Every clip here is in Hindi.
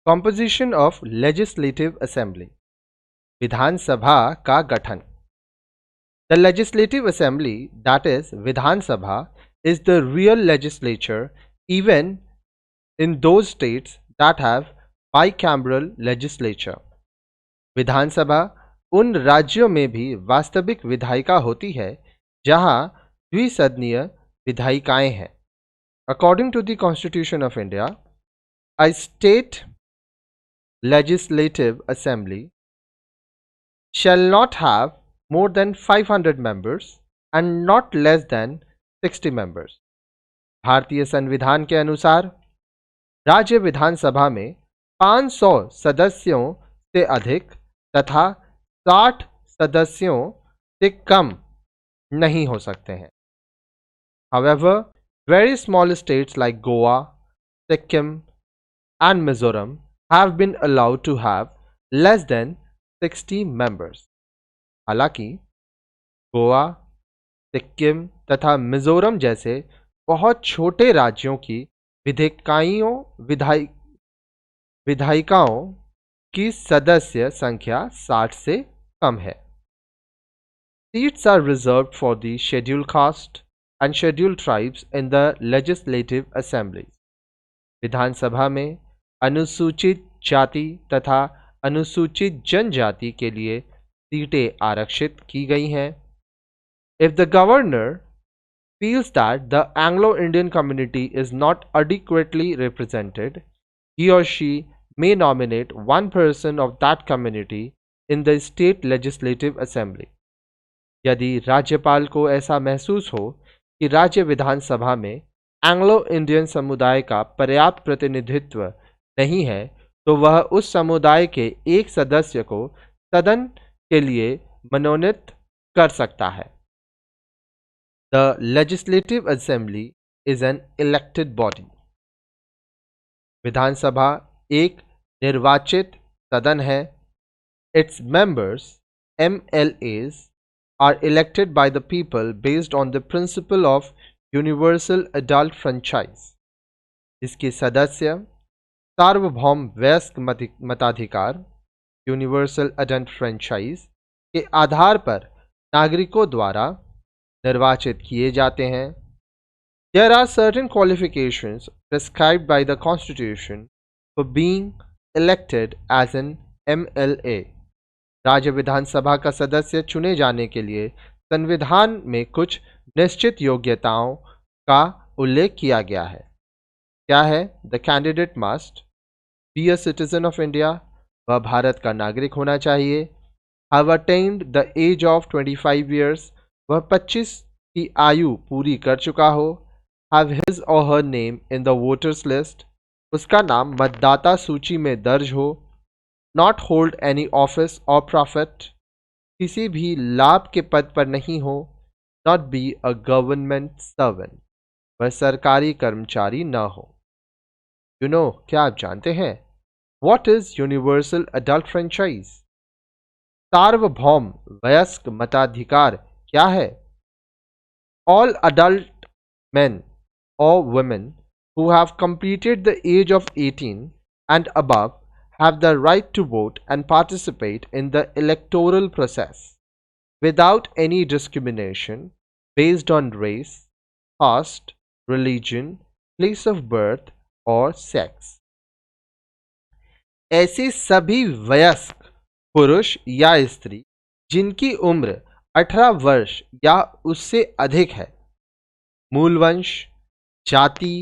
Composition of Legislative Assembly. Vidhan Sabha का गठन. The Legislative Assembly, that is Vidhan Sabha, is the real legislature even in those states that have bicameral legislature. Vidhan Sabha उन राज्यों में भी वास्तविक विधायिका होती है जहां द्विसदनीय विधायिकाएं हैं. According to the Constitution of India, a state legislative assembly shall not have more than 500 members and not less than 60 members. भारतीय संविधान के अनुसार राज्य विधानसभा में 500 सदस्यों से अधिक तथा 60 सदस्यों से कम नहीं हो सकते हैं. However, very small states like Goa, Sikkim and Mizoram have been allowed to have less than 60 members. हालांकि गोवा, सिक्किम तथा मिजोरम जैसे बहुत छोटे राज्यों की विधायिकाओं की सदस्य संख्या 60 से कम है. Seats are reserved for the scheduled caste and scheduled tribes in the legislative assemblies. विधानसभा में अनुसूचित जाति तथा अनुसूचित जनजाति के लिए सीटें आरक्षित की गई हैं. If the governor feels that the Anglo-Indian community is not adequately represented, he or she may nominate one person of that community in the state legislative assembly. यदि राज्यपाल को ऐसा महसूस हो कि राज्य विधानसभा में एंग्लो इंडियन समुदाय का पर्याप्त प्रतिनिधित्व नहीं है तो वह उस समुदाय के एक सदस्य को सदन के लिए मनोनीत कर सकता है. The Legislative Assembly is an elected body. विधानसभा एक निर्वाचित सदन है. Its members, MLAs, are elected by the people based on the principle of universal adult franchise. इसके सदस्य सार्वभौम वयस्क मताधिकार यूनिवर्सल अडल्ट फ्रेंचाइज के आधार पर नागरिकों द्वारा निर्वाचित किए जाते हैं. There are certain qualifications prescribed by the Constitution for being elected as an MLA. राज्य विधानसभा का सदस्य चुने जाने के लिए संविधान में कुछ निश्चित योग्यताओं का उल्लेख किया गया है. क्या है? The candidate must be a citizen of India, वह भारत का नागरिक होना चाहिए. Have attend the age of 25 years, वह 25 की आयु पूरी कर चुका हो. Have his or her name in the voters list, उसका नाम मतदाता सूची में दर्ज हो. नॉट होल्ड एनी ऑफिस और प्रॉफिट, किसी भी लाभ के पद पर नहीं हो. Not be a government servant, वह सरकारी कर्मचारी न हो. क्या आप जानते हैं what is universal adult franchise? सार्वभौम वयस्क मताधिकार क्या है? All adult men or women who have completed the age of 18 and above have the right to vote and participate in the electoral process without any discrimination based on race, caste, religion, place of birth or sex. ऐसे सभी वयस्क पुरुष या स्त्री जिनकी उम्र 18 वर्ष या उससे अधिक है, मूल वंश, जाति,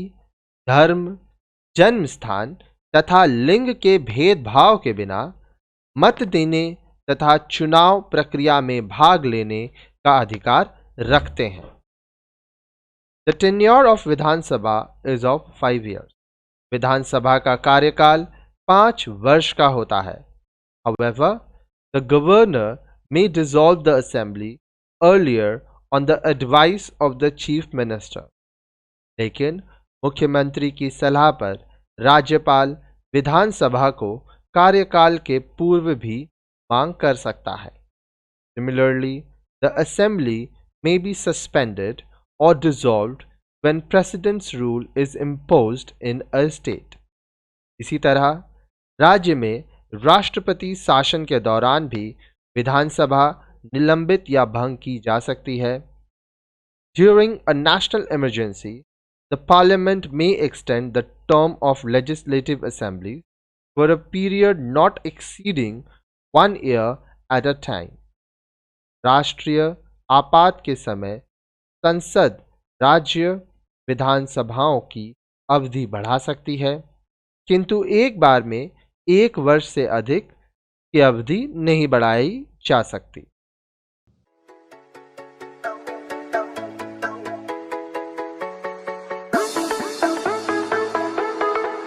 धर्म, जन्म स्थान तथा लिंग के भेदभाव के बिना मत देने तथा चुनाव प्रक्रिया में भाग लेने का अधिकार रखते हैं. The tenure of Vidhan Sabha is of 5 years. विधानसभा का कार्यकाल 5 वर्ष का होता है. However, the governor may dissolve the assembly earlier on the advice of the chief minister. लेकिन मुख्यमंत्री की सलाह पर राज्यपाल विधानसभा को कार्यकाल के पूर्व भी मांग कर सकता है. Similarly, the assembly may be suspended or dissolved when president's rule is imposed in a state. इसी तरह राज्य में राष्ट्रपति शासन के दौरान भी विधानसभा निलंबित या भंग की जा सकती है। During a national emergency, the parliament may extend the term of legislative assembly for a period not exceeding 1 year at a time. राष्ट्रीय आपात के समय संसद राज्य विधानसभाओं की अवधि बढ़ा सकती है, किंतु एक बार में 1 वर्ष से अधिक की अवधि नहीं बढ़ाई जा सकती।